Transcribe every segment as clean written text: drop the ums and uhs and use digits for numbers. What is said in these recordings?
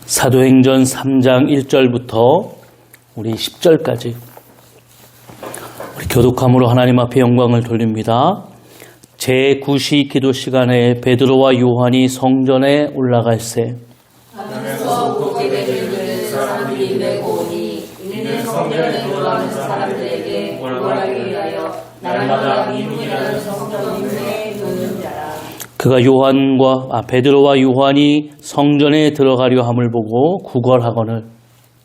사도행전 3장 1절부터 우리 10절까지 우리 교독함으로 하나님 앞에 영광을 돌립니다. 제9시 기도 시간에 베드로와 요한이 성전에 올라갈새 하면서 고개를 드는 사람들이 메고 오니 이는 성전에 들어가는 사람들에게 구걸하기 위하여 날마다 미문이라는 성전문에 놓는 자라. 그가 베드로와 요한이 성전에 들어가려 함을 보고 구걸하거늘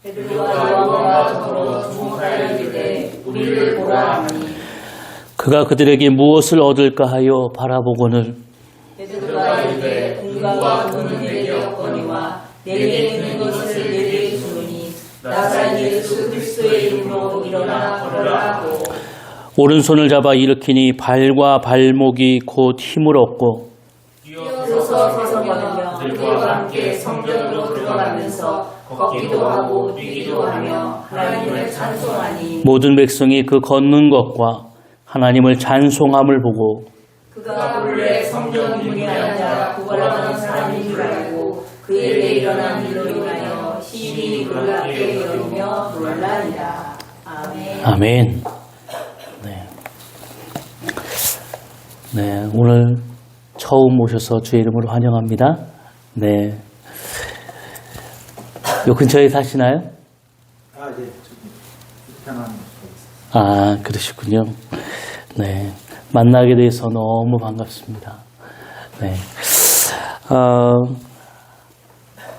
베드로와 요한과 더불어 주목하여 이르되 우리를 보라 하니 그가 그들에게 무엇을 얻을까 하여 바라보거늘 베드로가 이르되 금과 금은 내게 없거니와 내게 있는 것을 내게 주노니 나사렛 예수 그리스도의 이름으로 일어나 걸으라 하고 오른손을 잡아 일으키니 발과 발목이 곧 힘을 얻고 뛰어서서 서성거리며 그들과 함께 성전으로 들어가면서 걷기도 하고 뛰기도 하며 하나님을 찬송하니 모든 백성이 그 걷는 것과 하나님을 찬송함을 보고 그가 본래 성전 문에 앉아 구걸하는 사람인 줄 알고 그에게 일어난 일로 인하여 심히 놀랍게 여기며 놀라니라. 아멘. 아멘. 네, 오늘 처음 오셔서 주의 이름으로 환영합니다. 네. 요 근처에 사시나요? 네. 편한 그러시군요. 네. 만나게 돼서 너무 반갑습니다. 네.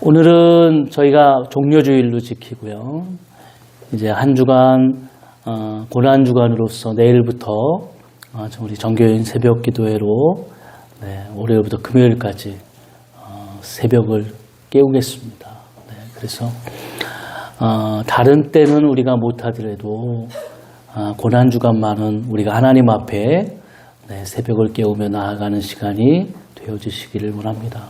오늘은 저희가 종료주일로 지키고요. 이제 한 주간, 고난주간으로서 내일부터 우리 정교인 새벽 기도회로 월요일부터 금요일까지 새벽을 깨우겠습니다. 네, 그래서 다른 때는 우리가 못하더라도 고난주간만은 우리가 하나님 앞에 새벽을 깨우며 나아가는 시간이 되어주시기를 원합니다.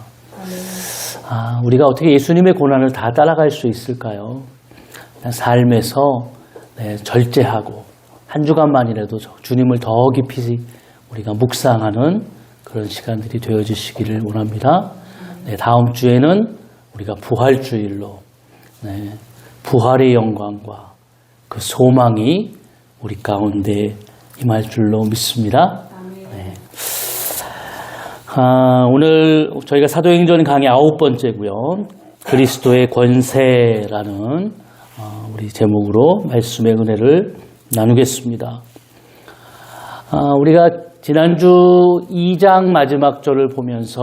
우리가 어떻게 예수님의 고난을 다 따라갈 수 있을까요? 삶에서 절제하고 한 주간만이라도 주님을 더 깊이 우리가 묵상하는 그런 시간들이 되어주시기를 원합니다. 다음 주에는 우리가 부활주일로 부활의 영광과 그 소망이 우리 가운데 임할 줄로 믿습니다. 오늘 저희가 사도행전 강의 9번째고요. 그리스도의 권세라는 우리 제목으로 말씀의 은혜를 나누겠습니다. 우리가 지난주 2장 마지막 절을 보면서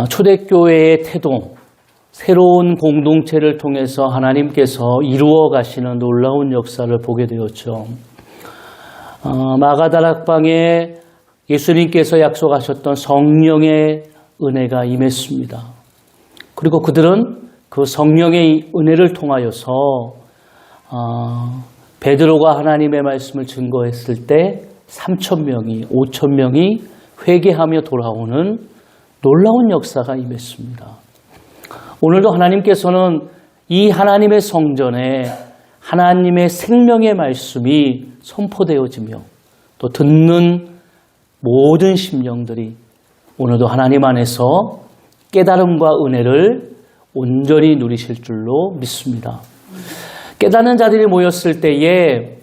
초대교회의 태동, 새로운 공동체를 통해서 하나님께서 이루어 가시는 놀라운 역사를 보게 되었죠. 마가다락방에 예수님께서 약속하셨던 성령의 은혜가 임했습니다. 그리고 그들은 그 성령의 은혜를 통하여서 베드로가 하나님의 말씀을 증거했을 때 3,000명이 5,000명이 회개하며 돌아오는 놀라운 역사가 임했습니다. 오늘도 하나님께서는 이 하나님의 성전에 하나님의 생명의 말씀이 선포되어지며 또 듣는 모든 심령들이 오늘도 하나님 안에서 깨달음과 은혜를 온전히 누리실 줄로 믿습니다. 깨닫는 자들이 모였을 때에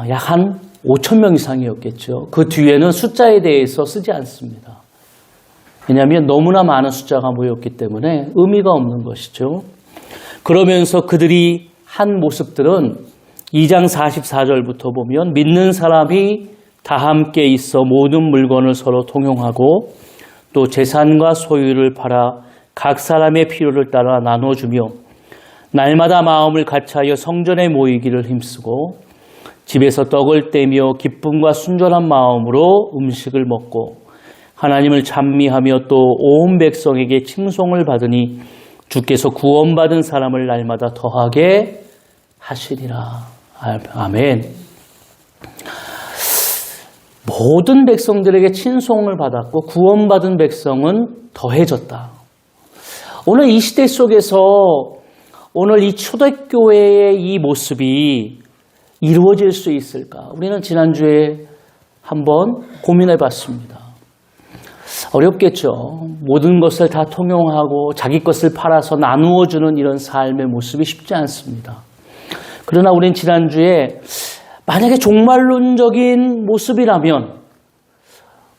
약 한 5,000명 이상이었겠죠. 그 뒤에는 숫자에 대해서 쓰지 않습니다. 왜냐하면 너무나 많은 숫자가 모였기 때문에 의미가 없는 것이죠. 그러면서 그들이 한 모습들은 2장 44절부터 보면 믿는 사람이 다 함께 있어 모든 물건을 서로 통용하고 또 재산과 소유를 팔아 각 사람의 필요를 따라 나눠주며 날마다 마음을 같이하여 성전에 모이기를 힘쓰고 집에서 떡을 떼며 기쁨과 순전한 마음으로 음식을 먹고 하나님을 찬미하며 또 온 백성에게 칭송을 받으니 주께서 구원받은 사람을 날마다 더하게 하시리라. 아멘. 모든 백성들에게 칭송을 받았고 구원받은 백성은 더해졌다. 오늘 이 시대 속에서 오늘 이 초대교회의 이 모습이 이루어질 수 있을까? 우리는 지난주에 한번 고민해 봤습니다. 어렵겠죠. 모든 것을 다 통용하고 자기 것을 팔아서 나누어주는 이런 삶의 모습이 쉽지 않습니다. 그러나 우린 지난주에 만약에 종말론적인 모습이라면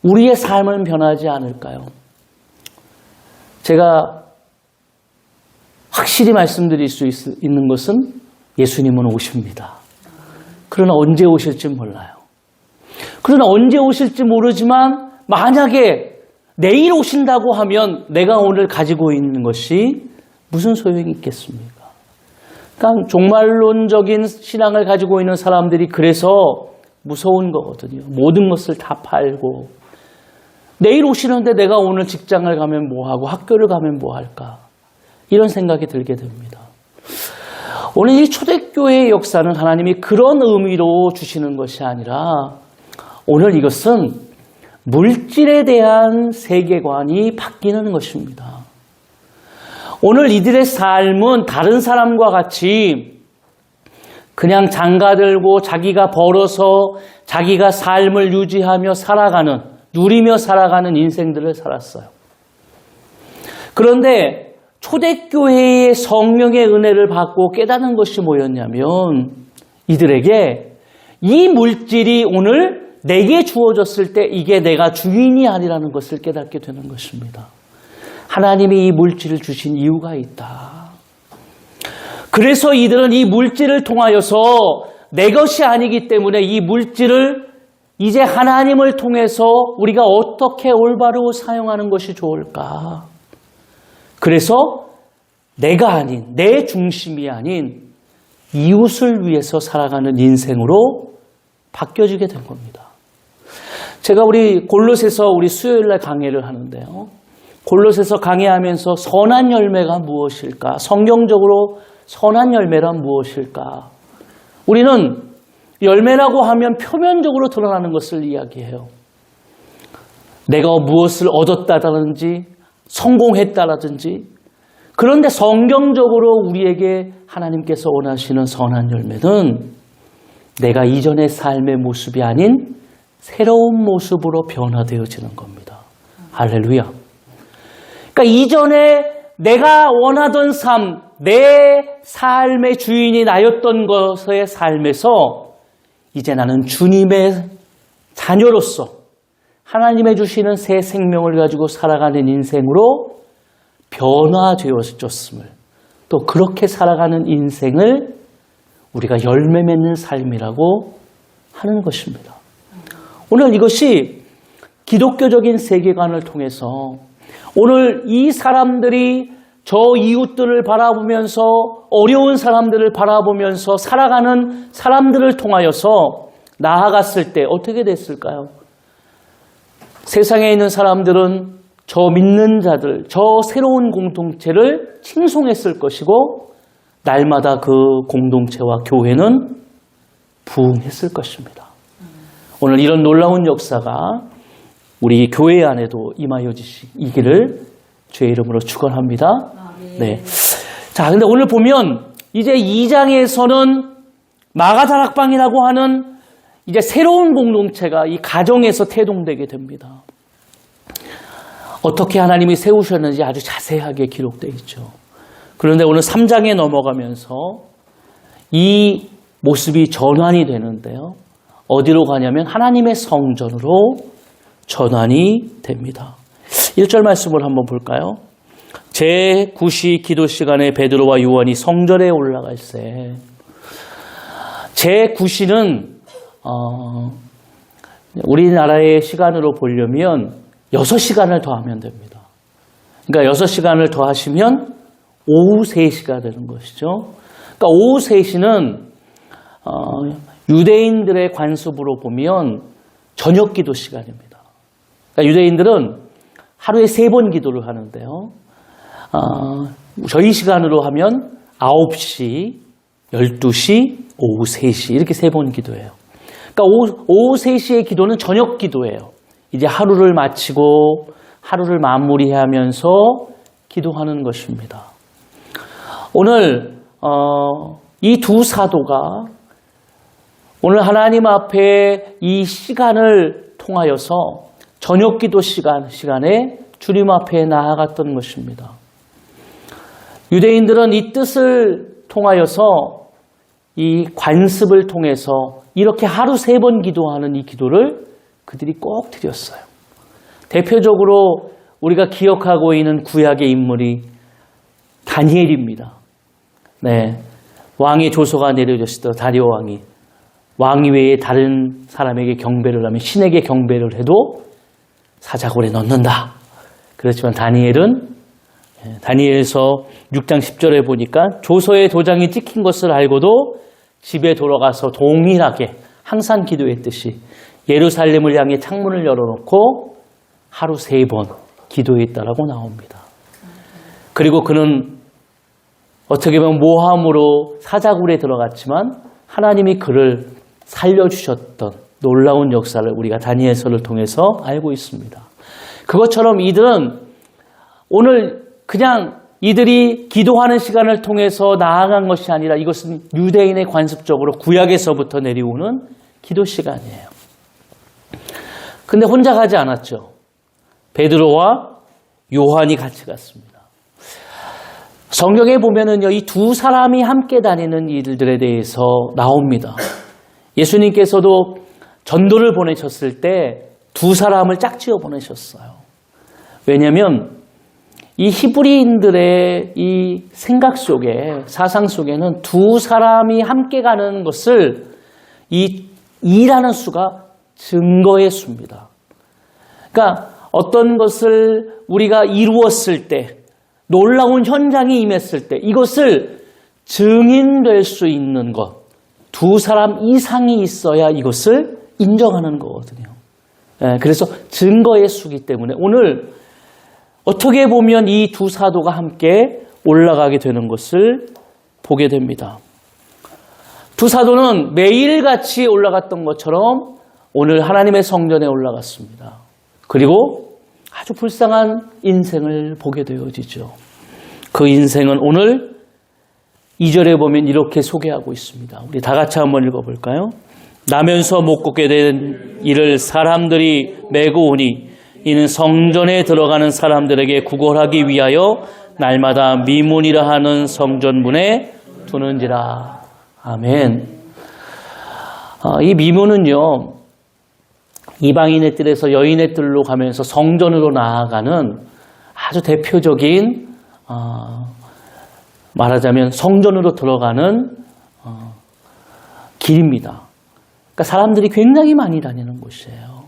우리의 삶은 변하지 않을까요? 제가 확실히 말씀드릴 수 있는 것은 예수님은 오십니다. 그러나 언제 오실지 몰라요. 그러나 언제 오실지 모르지만 만약에 내일 오신다고 하면 내가 오늘 가지고 있는 것이 무슨 소용이 있겠습니까? 그러니까 종말론적인 신앙을 가지고 있는 사람들이 그래서 무서운 거거든요. 모든 것을 다 팔고 내일 오시는데 내가 오늘 직장을 가면 뭐하고 학교를 가면 뭐할까? 이런 생각이 들게 됩니다. 오늘 이 초대교회의 역사는 하나님이 그런 의미로 주시는 것이 아니라 오늘 이것은 물질에 대한 세계관이 바뀌는 것입니다. 오늘 이들의 삶은 다른 사람과 같이 그냥 장가들고 자기가 벌어서 자기가 삶을 유지하며 누리며 살아가는 인생들을 살았어요. 그런데 초대교회의 성령의 은혜를 받고 깨닫는 것이 뭐였냐면 이들에게 이 물질이 오늘 내게 주어졌을 때 이게 내가 주인이 아니라는 것을 깨닫게 되는 것입니다. 하나님이 이 물질을 주신 이유가 있다. 그래서 이들은 이 물질을 통하여서 내 것이 아니기 때문에 이 물질을 이제 하나님을 통해서 우리가 어떻게 올바로 사용하는 것이 좋을까? 그래서 내가 아닌, 내 중심이 아닌 이웃을 위해서 살아가는 인생으로 바뀌어지게 된 겁니다. 제가 우리 골로새서 우리 수요일날 강의를 하는데요. 골로새서 강의하면서 선한 열매가 무엇일까? 성경적으로 선한 열매란 무엇일까? 우리는 열매라고 하면 표면적으로 드러나는 것을 이야기해요. 내가 무엇을 얻었다든지 성공했다라든지. 그런데 성경적으로 우리에게 하나님께서 원하시는 선한 열매는 내가 이전의 삶의 모습이 아닌 새로운 모습으로 변화되어지는 겁니다. 할렐루야. 그러니까 이전에 내가 원하던 삶, 내 삶의 주인이 나였던 것의 삶에서 이제 나는 주님의 자녀로서 하나님의 주시는 새 생명을 가지고 살아가는 인생으로 변화되어졌음을, 또 그렇게 살아가는 인생을 우리가 열매 맺는 삶이라고 하는 것입니다. 오늘 이것이 기독교적인 세계관을 통해서 오늘 이 사람들이 저 이웃들을 바라보면서 어려운 사람들을 바라보면서 살아가는 사람들을 통하여서 나아갔을 때 어떻게 됐을까요? 세상에 있는 사람들은 저 믿는 자들, 저 새로운 공동체를 칭송했을 것이고 날마다 그 공동체와 교회는 부흥했을 것입니다. 오늘 이런 놀라운 역사가 우리 교회 안에도 임하여 주시기를 주의 이름으로 축원합니다. 네. 자, 근데 오늘 보면 이제 2장에서는 마가다락방이라고 하는 이제 새로운 공동체가 이 가정에서 태동되게 됩니다. 어떻게 하나님이 세우셨는지 아주 자세하게 기록되어 있죠. 그런데 오늘 3장에 넘어가면서 이 모습이 전환이 되는데요. 어디로 가냐면 하나님의 성전으로 전환이 됩니다. 1절 말씀을 한번 볼까요? 제9시 기도 시간에 베드로와 요한이 성전에 올라갈새. 제9시는 우리나라의 시간으로 보려면 6시간을 더하면 됩니다. 그러니까 6시간을 더하시면 오후 3시가 되는 것이죠. 그러니까 오후 3시는 유대인들의 관습으로 보면 저녁 기도 시간입니다. 그러니까 유대인들은 하루에 3번 기도를 하는데요. 저희 시간으로 하면 9시, 12시, 오후 3시 이렇게 3번 기도해요. 그러니까 오후 3시의 기도는 저녁 기도예요. 이제 하루를 마치고 하루를 마무리하면서 기도하는 것입니다. 오늘 이 두 사도가 오늘 하나님 앞에 이 시간을 통하여서 저녁 기도 시간에 주님 앞에 나아갔던 것입니다. 유대인들은 이 뜻을 통하여서 이 관습을 통해서 이렇게 하루 3번 기도하는 이 기도를 그들이 꼭 드렸어요. 대표적으로 우리가 기억하고 있는 구약의 인물이 다니엘입니다. 네, 왕의 조서가 내려졌을 때 다리오 왕이 외에 다른 사람에게 경배를 하면 신에게 경배를 해도 사자굴에 넣는다. 그렇지만 다니엘서 6장 10절에 보니까 조서에 도장이 찍힌 것을 알고도 집에 돌아가서 동일하게 항상 기도했듯이 예루살렘을 향해 창문을 열어놓고 하루 3번 기도했다라고 나옵니다. 그리고 그는 어떻게 보면 모함으로 사자굴에 들어갔지만 하나님이 그를 살려주셨던 놀라운 역사를 우리가 다니엘서를 통해서 알고 있습니다. 그것처럼 이들은 오늘 그냥 이들이 기도하는 시간을 통해서 나아간 것이 아니라 이것은 유대인의 관습적으로 구약에서부터 내려오는 기도 시간이에요. 근데 혼자 가지 않았죠. 베드로와 요한이 같이 갔습니다. 성경에 보면은요, 이 2사람이 함께 다니는 일들에 대해서 나옵니다. 예수님께서도 전도를 보내셨을 때 2사람을 짝지어 보내셨어요. 왜냐하면 이 히브리인들의 이 생각 속에, 사상 속에는 2사람이 함께 가는 것을 이 2라는 수가 증거의 수입니다. 그러니까 어떤 것을 우리가 이루었을 때, 놀라운 현장이 임했을 때 이것을 증인될 수 있는 것, 2사람 이상이 있어야 이것을 인정하는 거거든요. 그래서 증거의 수기 때문에 오늘 어떻게 보면 이 2사도가 함께 올라가게 되는 것을 보게 됩니다. 2사도는 매일같이 올라갔던 것처럼 오늘 하나님의 성전에 올라갔습니다. 그리고 아주 불쌍한 인생을 보게 되어지죠. 그 인생은 오늘 2절에 보면 이렇게 소개하고 있습니다. 우리 다 같이 한번 읽어볼까요? 나면서 못 걷게 된 이를 사람들이 메고 오니 이는 성전에 들어가는 사람들에게 구걸하기 위하여 날마다 미문이라 하는 성전문에 두는지라. 아멘. 이 미문은요, 이방인의 뜰에서 여인의 뜰로 가면서 성전으로 나아가는 아주 대표적인 말하자면 성전으로 들어가는 길입니다. 그러니까 사람들이 굉장히 많이 다니는 곳이에요.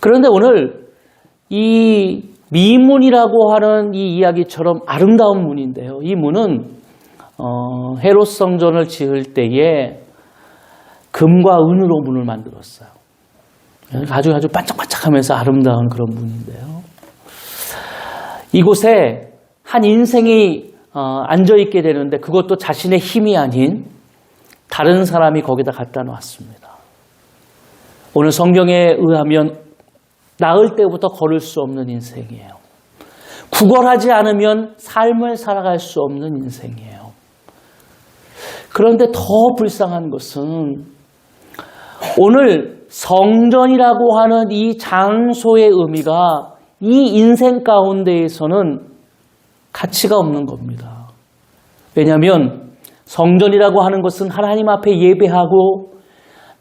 그런데 오늘 이 미문이라고 하는 이 이야기처럼 아름다운 문인데요. 이 문은 헤롯 성전을 지을 때에 금과 은으로 문을 만들었어요. 아주 반짝반짝하면서 아름다운 그런 문인데요. 이곳에 한 인생이 앉아있게 되는데 그것도 자신의 힘이 아닌 다른 사람이 거기다 갖다 놨습니다. 오늘 성경에 의하면 낳을 때부터 걸을 수 없는 인생이에요. 구걸하지 않으면 삶을 살아갈 수 없는 인생이에요. 그런데 더 불쌍한 것은 오늘 성전이라고 하는 이 장소의 의미가 이 인생 가운데에서는 가치가 없는 겁니다. 왜냐하면 성전이라고 하는 것은 하나님 앞에 예배하고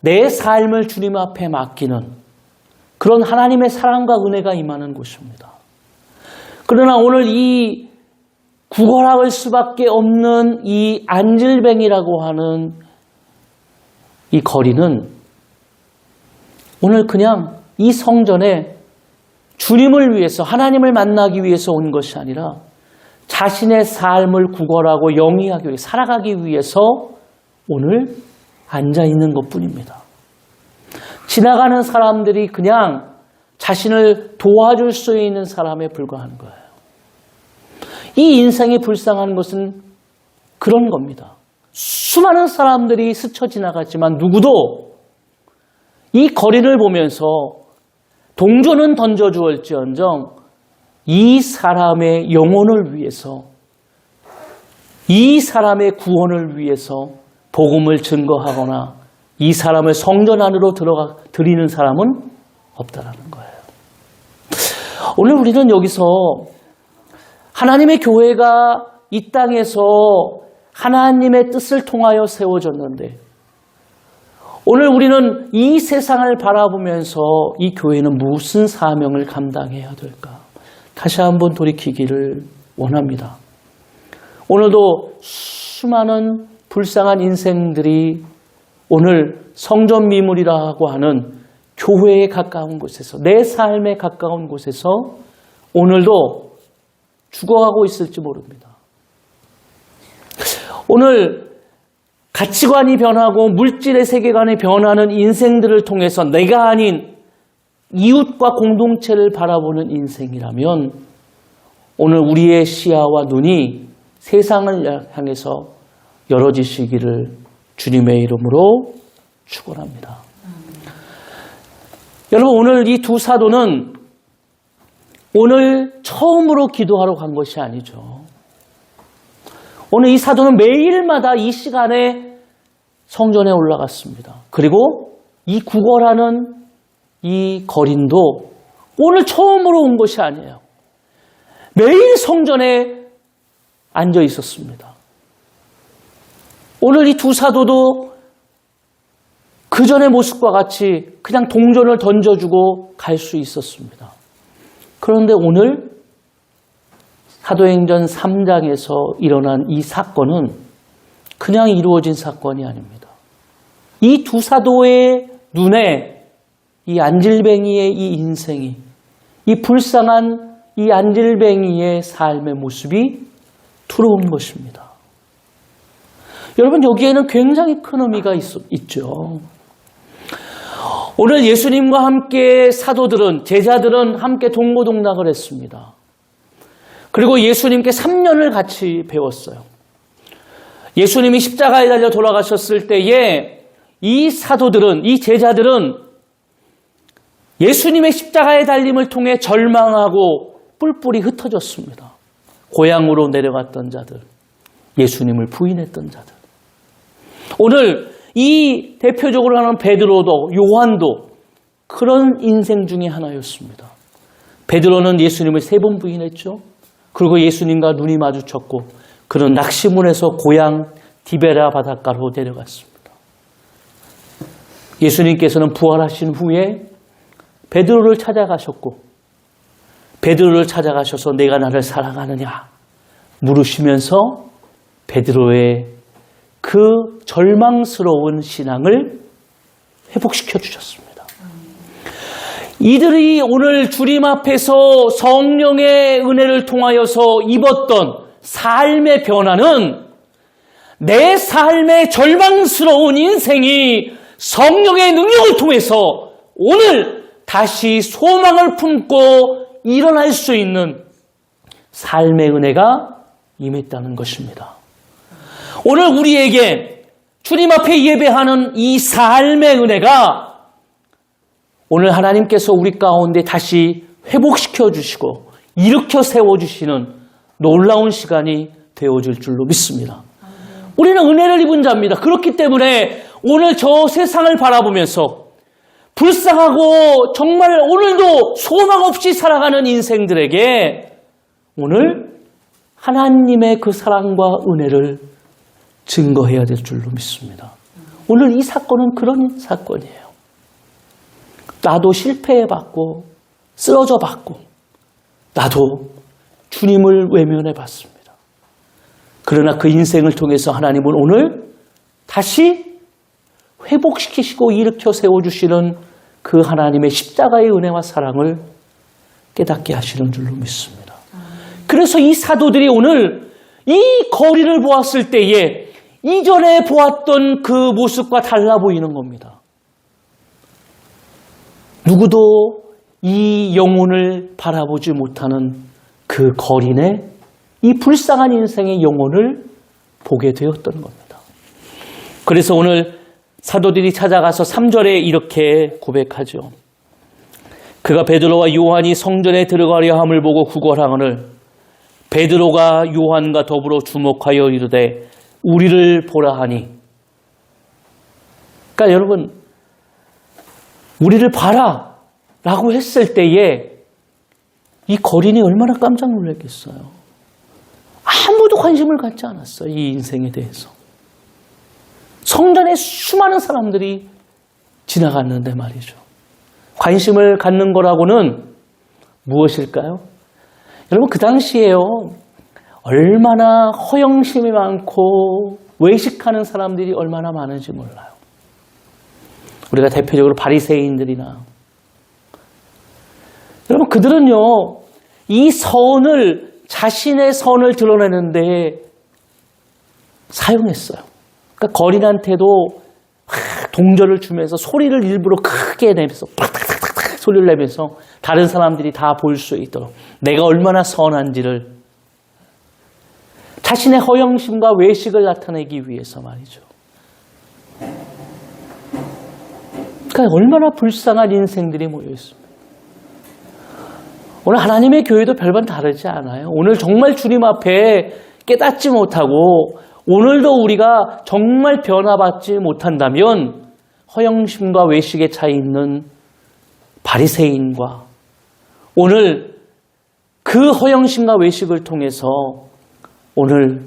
내 삶을 주님 앞에 맡기는 그런 하나님의 사랑과 은혜가 임하는 곳입니다. 그러나 오늘 이 구걸할 수밖에 없는 이 안질뱅이라고 하는 이 거리는 오늘 그냥 이 성전에 주님을 위해서 하나님을 만나기 위해서 온 것이 아니라 자신의 삶을 구걸하고 영위하기 위해 살아가기 위해서 오늘 앉아있는 것뿐입니다. 지나가는 사람들이 그냥 자신을 도와줄 수 있는 사람에 불과한 거예요. 이 인생이 불쌍한 것은 그런 겁니다. 수많은 사람들이 스쳐 지나갔지만 누구도 이 거리를 보면서 동전은 던져주었지언정 이 사람의 영혼을 위해서, 이 사람의 구원을 위해서 복음을 증거하거나 이 사람을 성전 안으로 들어가 드리는 사람은 없다라는 거예요. 오늘 우리는 여기서 하나님의 교회가 이 땅에서 하나님의 뜻을 통하여 세워졌는데 오늘 우리는 이 세상을 바라보면서 이 교회는 무슨 사명을 감당해야 될까? 다시 한번 돌이키기를 원합니다. 오늘도 수많은 불쌍한 인생들이 오늘 성전 미물이라고 하는 교회에 가까운 곳에서 내 삶에 가까운 곳에서 오늘도 죽어가고 있을지 모릅니다. 오늘 가치관이 변하고 물질의 세계관이 변하는 인생들을 통해서 내가 아닌 이웃과 공동체를 바라보는 인생이라면 오늘 우리의 시야와 눈이 세상을 향해서 열어지시기를 주님의 이름으로 축원합니다. 여러분 오늘 이 두 사도는 오늘 처음으로 기도하러 간 것이 아니죠. 오늘 이 사도는 매일마다 이 시간에 성전에 올라갔습니다. 그리고 이 구걸하는 이 거린도 오늘 처음으로 온 것이 아니에요. 매일 성전에 앉아 있었습니다. 오늘 이 두 사도도 그 전의 모습과 같이 그냥 동전을 던져주고 갈 수 있었습니다. 그런데 오늘 사도행전 3장에서 일어난 이 사건은 그냥 이루어진 사건이 아닙니다. 이 두 사도의 눈에 이 안질뱅이의 이 인생이, 이 불쌍한 이 안질뱅이의 삶의 모습이 들어온 것입니다. 여러분 여기에는 굉장히 큰 의미가 있죠. 오늘 예수님과 함께 사도들은, 제자들은 함께 동고동락을 했습니다. 그리고 예수님께 3년을 같이 배웠어요. 예수님이 십자가에 달려 돌아가셨을 때에 이 사도들은, 이 제자들은 예수님의 십자가에 달림을 통해 절망하고 뿔뿔이 흩어졌습니다. 고향으로 내려갔던 자들, 예수님을 부인했던 자들. 오늘 이 대표적으로 하는 베드로도 요한도 그런 인생 중에 하나였습니다. 베드로는 예수님을 3번 부인했죠. 그리고 예수님과 눈이 마주쳤고 그는 낙심문에서 고향 디베라 바닷가로 내려갔습니다. 예수님께서는 부활하신 후에 베드로를 찾아가셨고 베드로를 찾아가셔서 내가 나를 사랑하느냐 물으시면서 베드로의 그 절망스러운 신앙을 회복시켜 주셨습니다. 이들이 오늘 주님 앞에서 성령의 은혜를 통하여서 입었던 삶의 변화는 내 삶의 절망스러운 인생이 성령의 능력을 통해서 오늘 다시 소망을 품고 일어날 수 있는 삶의 은혜가 임했다는 것입니다. 오늘 우리에게 주님 앞에 예배하는 이 삶의 은혜가 오늘 하나님께서 우리 가운데 다시 회복시켜 주시고 일으켜 세워주시는 놀라운 시간이 되어질 줄로 믿습니다. 우리는 은혜를 입은 자입니다. 그렇기 때문에 오늘 저 세상을 바라보면서 불쌍하고 정말 오늘도 소망 없이 살아가는 인생들에게 오늘 하나님의 그 사랑과 은혜를 증거해야 될 줄로 믿습니다. 오늘 이 사건은 그런 사건이에요. 나도 실패해봤고 쓰러져봤고 나도 주님을 외면해봤습니다. 그러나 그 인생을 통해서 하나님은 오늘 다시 회복시키시고 일으켜 세워주시는 그 하나님의 십자가의 은혜와 사랑을 깨닫게 하시는 줄로 믿습니다. 그래서 이 사도들이 오늘 이 거리를 보았을 때에 이전에 보았던 그 모습과 달라 보이는 겁니다. 누구도 이 영혼을 바라보지 못하는 그 거린의 이 불쌍한 인생의 영혼을 보게 되었던 겁니다. 그래서 오늘 사도들이 찾아가서 3절에 이렇게 고백하죠. 그가 베드로와 요한이 성전에 들어가려 함을 보고 구걸하거늘 베드로가 요한과 더불어 주목하여 이르되 우리를 보라 하니. 그러니까 여러분 우리를 봐라. 라고 했을 때에 이 거린이 얼마나 깜짝 놀랐겠어요. 아무도 관심을 갖지 않았어요. 이 인생에 대해서. 성전에 수많은 사람들이 지나갔는데 말이죠. 관심을 갖는 거라고는 무엇일까요? 여러분, 그 당시에요, 얼마나 허영심이 많고 외식하는 사람들이 얼마나 많은지 몰라요. 우리가 대표적으로 바리새인들이나, 여러분, 그들은요, 이 선을, 자신의 선을 드러내는데 사용했어요. 그러니까 거린한테도 동절을 주면서 소리를 일부러 크게 내면서 팍팍팍팍 소리를 내면서 다른 사람들이 다 볼 수 있도록 내가 얼마나 선한지를, 자신의 허영심과 외식을 나타내기 위해서 말이죠. 그러니까 얼마나 불쌍한 인생들이 모여 있습니다. 오늘 하나님의 교회도 별반 다르지 않아요. 오늘 정말 주님 앞에 깨닫지 못하고 오늘도 우리가 정말 변화받지 못한다면 허영심과 외식에 차 있는 바리새인과 오늘 그 허영심과 외식을 통해서 오늘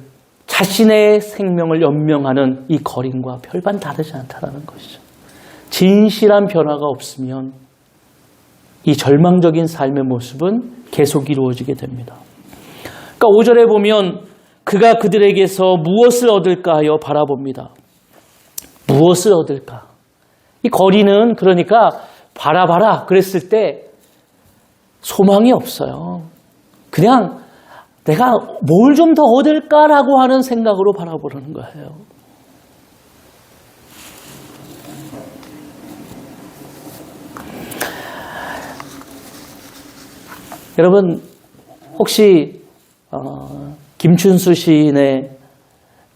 자신의 생명을 연명하는 이 거린과 별반 다르지 않다는 것이죠. 진실한 변화가 없으면 이 절망적인 삶의 모습은 계속 이루어지게 됩니다. 그러니까 5절에 보면 그가 그들에게서 무엇을 얻을까 하여 바라봅니다. 무엇을 얻을까? 이 거린은 그러니까 바라봐라 그랬을 때 소망이 없어요. 그냥 내가 뭘 좀 더 얻을까라고 하는 생각으로 바라보는 거예요. 여러분, 혹시 김춘수 시인의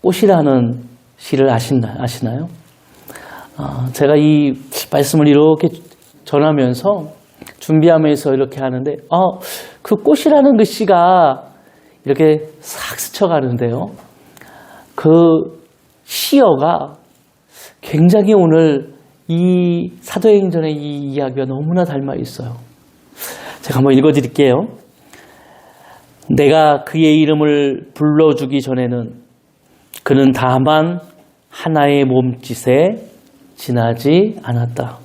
꽃이라는 시를 아시나요? 제가 이 말씀을 이렇게 전하면서 준비하면서 이렇게 하는데 그 꽃이라는 그 시가 이렇게 싹 스쳐가는데요. 그 시어가 굉장히 오늘 이 사도행전의 이 이야기와 너무나 닮아 있어요. 제가 한번 읽어드릴게요. 내가 그의 이름을 불러주기 전에는 그는 다만 하나의 몸짓에 지나지 않았다.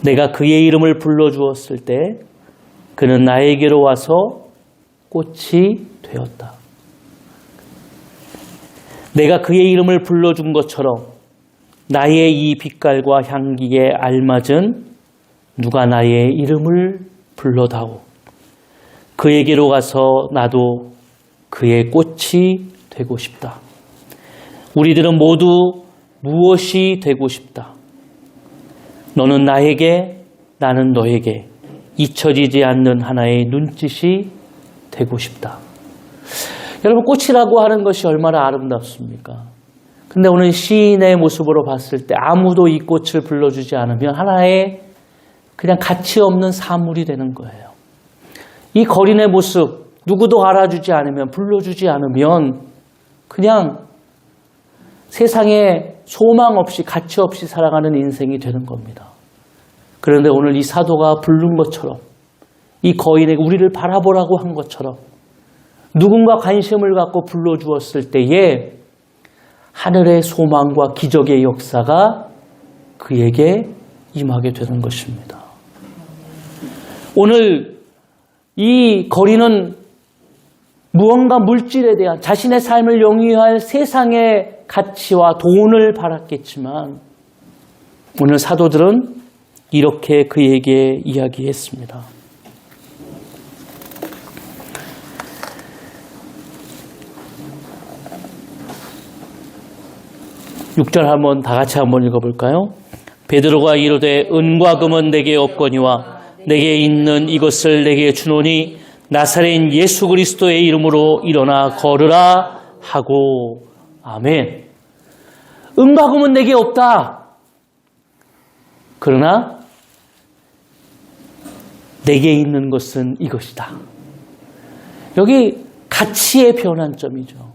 내가 그의 이름을 불러주었을 때 그는 나에게로 와서 꽃이 되었다. 내가 그의 이름을 불러준 것처럼 나의 이 빛깔과 향기에 알맞은 누가 나의 이름을 불러다오. 그에게로 가서 나도 그의 꽃이 되고 싶다. 우리들은 모두 무엇이 되고 싶다. 너는 나에게, 나는 너에게 잊혀지지 않는 하나의 눈짓이 되고 싶다. 여러분, 꽃이라고 하는 것이 얼마나 아름답습니까? 근데 오늘 시인의 모습으로 봤을 때 아무도 이 꽃을 불러주지 않으면 하나의 그냥 가치 없는 사물이 되는 거예요. 이 거린의 모습, 누구도 알아주지 않으면, 불러주지 않으면 그냥 세상에 소망 없이, 가치 없이 살아가는 인생이 되는 겁니다. 그런데 오늘 이 사도가 부른 것처럼, 이 거인에게 우리를 바라보라고 한 것처럼 누군가 관심을 갖고 불러주었을 때에 하늘의 소망과 기적의 역사가 그에게 임하게 되는 것입니다. 오늘 이 거린은 무언가 물질에 대한 자신의 삶을 영위할 세상의 가치와 돈을 바랐겠지만 오늘 사도들은 이렇게 그에게 이야기했습니다. 6절 한번 다 같이 한번 읽어볼까요? 베드로가 이르되 은과 금은 내게 없거니와 내게 있는 이것을 내게 주노니 나사렛 예수 그리스도의 이름으로 일어나 걸으라 하고. 아멘. 은과 금은 내게 없다. 그러나 내게 있는 것은 이것이다. 여기 가치의 변환점이죠.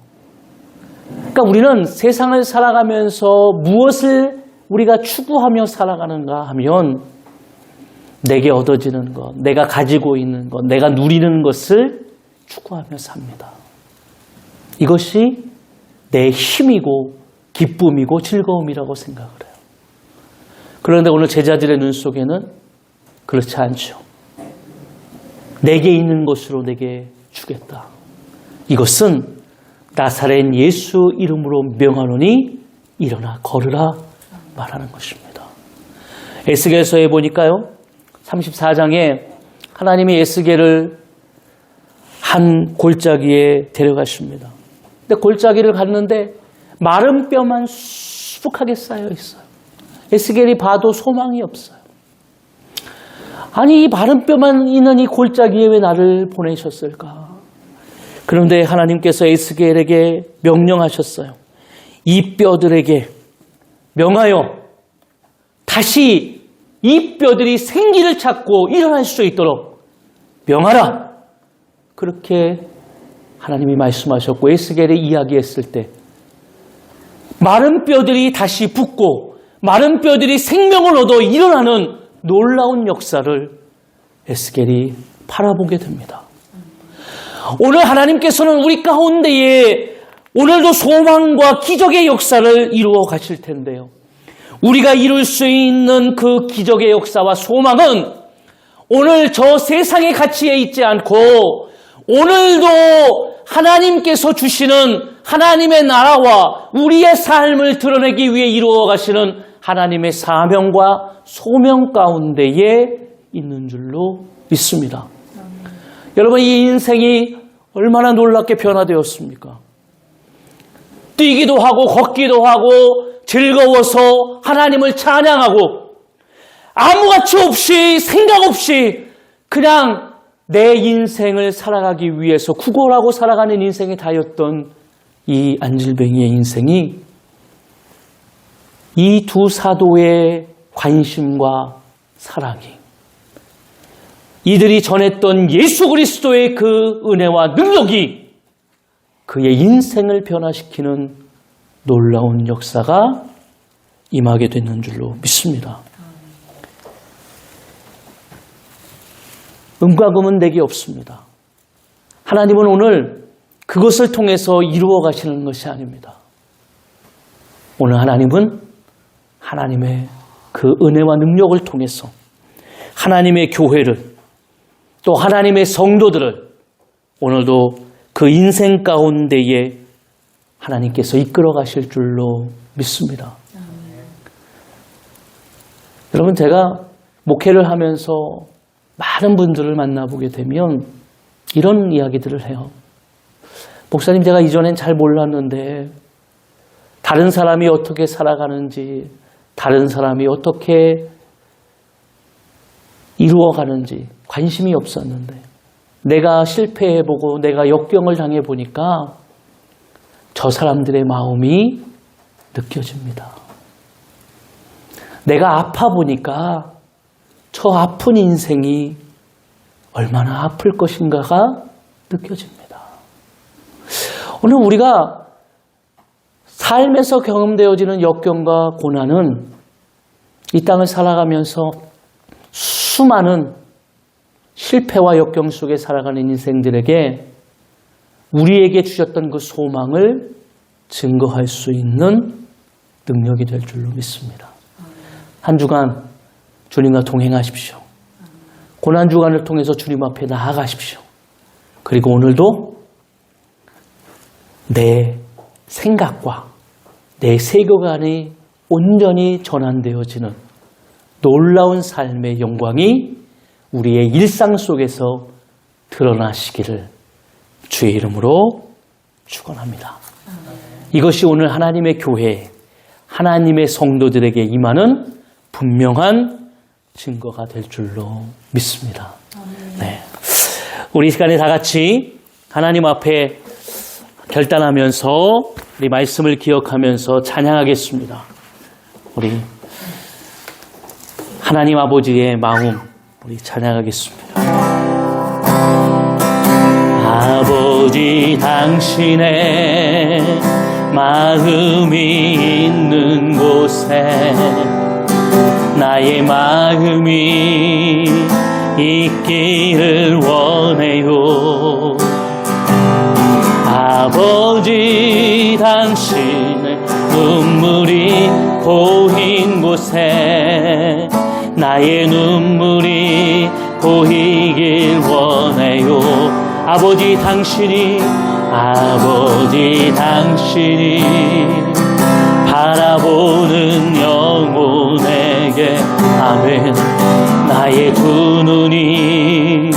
그러니까 우리는 세상을 살아가면서 무엇을 우리가 추구하며 살아가는가 하면 내게 얻어지는 것, 내가 가지고 있는 것, 내가 누리는 것을 추구하며 삽니다. 이것이 내 힘이고 기쁨이고 즐거움이라고 생각을 해요. 그런데 오늘 제자들의 눈 속에는 그렇지 않죠. 내게 있는 것으로 내게 주겠다. 이것은 나사렛 예수 이름으로 명하노니 일어나 걸으라 말하는 것입니다. 에스겔서에 보니까요, 34장에 하나님이 에스겔을 한 골짜기에 데려가십니다. 근데 골짜기를 갔는데 마른 뼈만 수북하게 쌓여 있어요. 에스겔이 봐도 소망이 없어요. 아니, 이 마른 뼈만 있는 이 골짜기에 왜 나를 보내셨을까? 그런데 하나님께서 에스겔에게 명령하셨어요. 이 뼈들에게 명하여 다시 이 뼈들이 생기를 찾고 일어날 수 있도록 명하라. 그렇게 하나님이 말씀하셨고, 에스겔이 이야기했을 때 마른 뼈들이 다시 붙고 마른 뼈들이 생명을 얻어 일어나는 놀라운 역사를 에스겔이 바라보게 됩니다. 오늘 하나님께서는 우리 가운데에 오늘도 소망과 기적의 역사를 이루어 가실 텐데요. 우리가 이룰 수 있는 그 기적의 역사와 소망은 오늘 저 세상의 가치에 있지 않고 오늘도 하나님께서 주시는 하나님의 나라와 우리의 삶을 드러내기 위해 이루어 가시는 하나님의 사명과 소명 가운데에 있는 줄로 믿습니다. 여러분, 이 인생이 얼마나 놀랍게 변화되었습니까? 뛰기도 하고 걷기도 하고 즐거워서 하나님을 찬양하고 아무가치 없이 생각 없이 그냥 내 인생을 살아가기 위해서 구걸하고 살아가는 인생이 다였던 이 안질뱅이의 인생이 이 두 사도의 관심과 사랑이 이들이 전했던 예수 그리스도의 그 은혜와 능력이 그의 인생을 변화시키는 놀라운 역사가 임하게 되는 줄로 믿습니다. 은과 금은 내게 없습니다. 하나님은 오늘 그것을 통해서 이루어 가시는 것이 아닙니다. 오늘 하나님은 하나님의 그 은혜와 능력을 통해서 하나님의 교회를 또 하나님의 성도들을 오늘도 그 인생 가운데에 하나님께서 이끌어 가실 줄로 믿습니다. 여러분, 제가 목회를 하면서 많은 분들을 만나보게 되면 이런 이야기들을 해요. 목사님, 제가 이전엔 잘 몰랐는데 다른 사람이 어떻게 살아가는지, 다른 사람이 어떻게 이루어가는지 관심이 없었는데 내가 실패해보고 내가 역경을 당해보니까 저 사람들의 마음이 느껴집니다. 내가 아파보니까 저 아픈 인생이 얼마나 아플 것인가가 느껴집니다. 오늘 우리가 삶에서 경험되어지는 역경과 고난은 이 땅을 살아가면서 수많은 실패와 역경 속에 살아가는 인생들에게 우리에게 주셨던 그 소망을 증거할 수 있는 능력이 될 줄로 믿습니다. 한 주간 주님과 동행하십시오. 고난주간을 통해서 주님 앞에 나아가십시오. 그리고 오늘도 내 생각과 내 세계관이 온전히 전환되어지는 놀라운 삶의 영광이 우리의 일상 속에서 드러나시기를 주의 이름으로 축원합니다. 이것이 오늘 하나님의 교회, 하나님의 성도들에게 임하는 분명한 증거가 될 줄로 믿습니다. 네. 우리 이 시간에 다 같이 하나님 앞에 결단하면서 우리 말씀을 기억하면서 찬양하겠습니다. 우리 하나님 아버지의 마음 우리 찬양하겠습니다. 아버지, 당신의 마음이 있는 곳에 나의 마음이 있기를 원해요. 아버지 당신의 눈물이 고인 곳에 나의 눈물이 고이길 원해요. 아버지 당신이 바라보는 영혼에게 아멘. 나의 두 눈이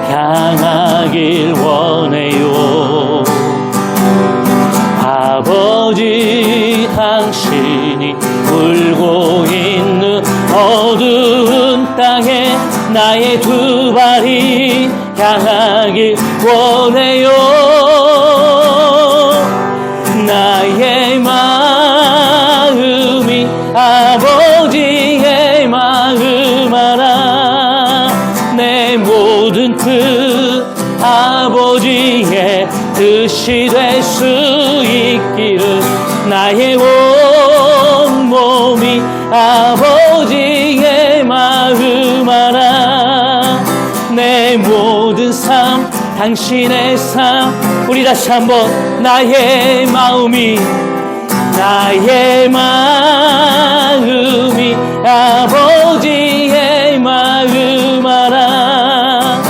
향하길 원해요. 아버지 당신이 울고 있는 어두운 땅에 나의 두 발이 향하길 원해요. 나의 마음이 아버지의 마음 알아. 내 모든 뜻 아버지의 뜻이 될 수 있기를. 나의 온 몸이 아버지의 마음 알아. 내 모든 삶 당신의 삶. 우리 다시 한번 나의 마음이 아버지의 마음 알아.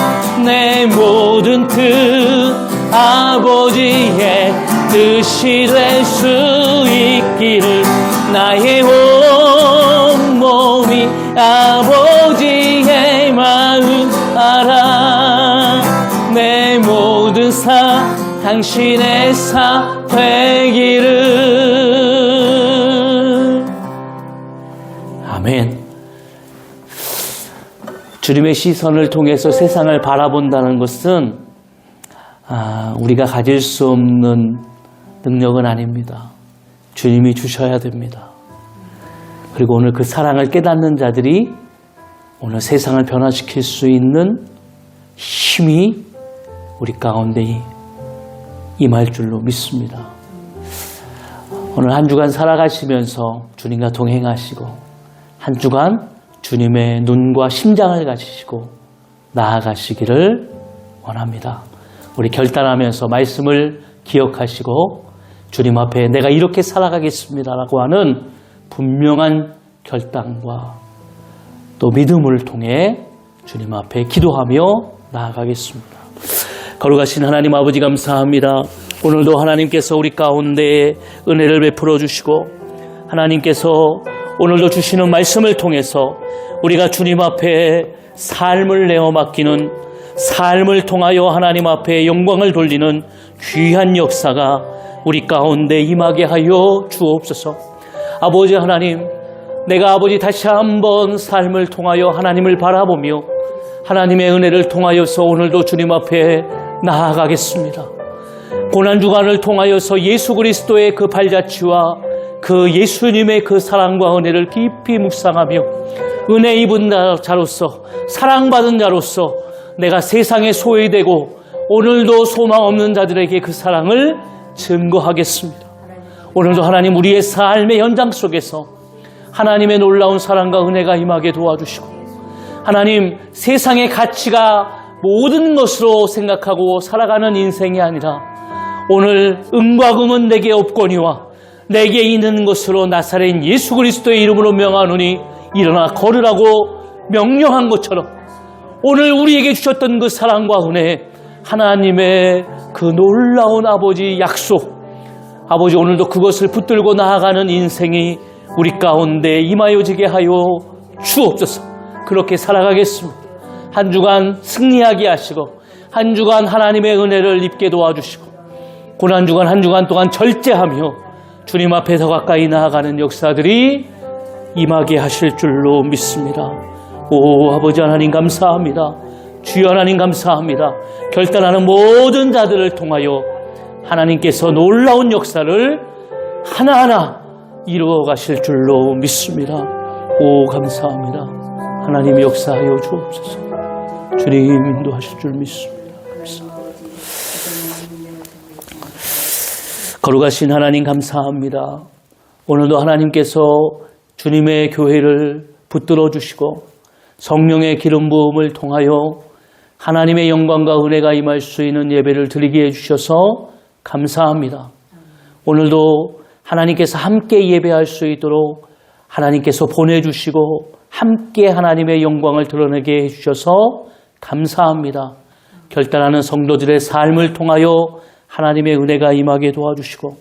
내 모든 뜻 아버지의 뜻이 될 수 있기를. 나의 온 몸이 아버지의 마음 알아. 내 모든 삶 당신의 삶 되기를. 아멘. 주님의 시선을 통해서 세상을 바라본다는 것은 우리가 가질 수 없는 능력은 아닙니다. 주님이 주셔야 됩니다. 그리고 오늘 그 사랑을 깨닫는 자들이 오늘 세상을 변화시킬 수 있는 힘이 우리 가운데 임할 줄로 믿습니다. 오늘 한 주간 살아가시면서 주님과 동행하시고 한 주간 주님의 눈과 심장을 가지시고 나아가시기를 원합니다. 우리 결단하면서 말씀을 기억하시고 주님 앞에 내가 이렇게 살아가겠습니다라고 하는 분명한 결단과 또 믿음을 통해 주님 앞에 기도하며 나아가겠습니다. 거룩하신 하나님 아버지 감사합니다. 오늘도 하나님께서 우리 가운데 은혜를 베풀어 주시고 하나님께서 오늘도 주시는 말씀을 통해서 우리가 주님 앞에 삶을 내어 맡기는, 삶을 통하여 하나님 앞에 영광을 돌리는 귀한 역사가 우리 가운데 임하게 하여 주옵소서. 아버지 하나님, 내가 아버지 다시 한번 삶을 통하여 하나님을 바라보며 하나님의 은혜를 통하여서 오늘도 주님 앞에 나아가겠습니다. 고난주간을 통하여서 예수 그리스도의 그 발자취와 그 예수님의 그 사랑과 은혜를 깊이 묵상하며 은혜 입은 자로서, 사랑받은 자로서 내가 세상에 소외되고 오늘도 소망 없는 자들에게 그 사랑을 증거하겠습니다. 오늘도 하나님 우리의 삶의 현장 속에서 하나님의 놀라운 사랑과 은혜가 임하게 도와주시고 하나님 세상의 가치가 모든 것으로 생각하고 살아가는 인생이 아니라 오늘 은과 금은 내게 없거니와 내게 있는 것으로 나사렛 예수 그리스도의 이름으로 명하노니 일어나 걸으라고 명령한 것처럼 오늘 우리에게 주셨던 그 사랑과 은혜, 하나님의 그 놀라운 아버지 약속, 아버지 오늘도 그것을 붙들고 나아가는 인생이 우리 가운데 임하여지게 하여 주옵소서. 그렇게 살아가겠습니다. 한 주간 승리하게 하시고 한 주간 하나님의 은혜를 입게 도와주시고 고난주간 한 주간 동안 절제하며 주님 앞에서 가까이 나아가는 역사들이 임하게 하실 줄로 믿습니다. 오 아버지 하나님 감사합니다. 주여 하나님 감사합니다. 결단하는 모든 자들을 통하여 하나님께서 놀라운 역사를 하나하나 이루어 가실 줄로 믿습니다. 오 감사합니다. 하나님 역사하여 주옵소서. 주님 인도하실 줄 믿습니다. 감사합니다. 거룩하신 하나님 감사합니다. 오늘도 하나님께서 주님의 교회를 붙들어 주시고 성령의 기름 부음을 통하여 하나님의 영광과 은혜가 임할 수 있는 예배를 드리게 해주셔서 감사합니다. 오늘도 하나님께서 함께 예배할 수 있도록 하나님께서 보내주시고 함께 하나님의 영광을 드러내게 해주셔서 감사합니다. 결단하는 성도들의 삶을 통하여 하나님의 은혜가 임하게 도와주시고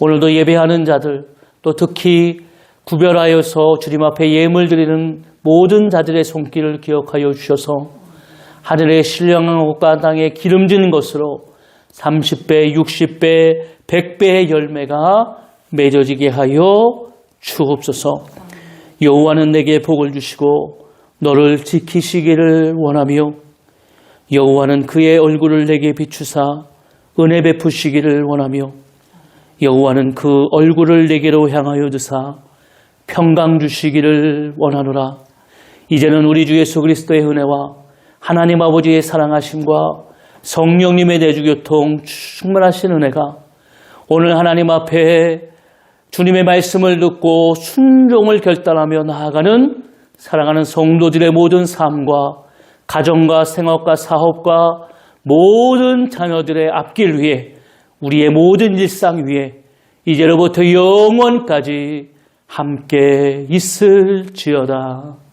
오늘도 예배하는 자들 또 특히 구별하여서 주님 앞에 예물 드리는 모든 자들의 손길을 기억하여 주셔서 하늘의 신령한 옷과 땅에 기름지는 것으로 30배, 60배, 100배의 열매가 맺어지게 하여 주옵소서. 여호와는 내게 복을 주시고 너를 지키시기를 원하며 여호와는 그의 얼굴을 내게 비추사 은혜 베푸시기를 원하며 여호와는 그 얼굴을 내게로 향하여 드사 평강 주시기를 원하노라. 이제는 우리 주 예수 그리스도의 은혜와 하나님 아버지의 사랑하심과 성령님의 내주교통 충만하신 은혜가 오늘 하나님 앞에 주님의 말씀을 듣고 순종을 결단하며 나아가는 사랑하는 성도들의 모든 삶과 가정과 생업과 사업과 모든 자녀들의 앞길 위에 우리의 모든 일상 위에 이제로부터 영원까지 함께 있을지어다.